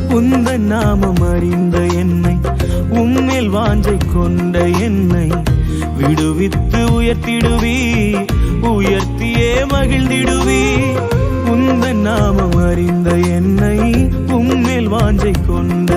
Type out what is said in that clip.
உந்தன் நாமம் அறிந்த என்னை, உம்மேல் வாஞ்சை கொண்ட என்னை விடுவித்து உயர்த்திடுவி, உயர்த்தியே மகிழ்ந்திடுவி. உந்தன் நாமம் அறிந்த என்னை, உம்மேல் வாஞ்சை கொண்ட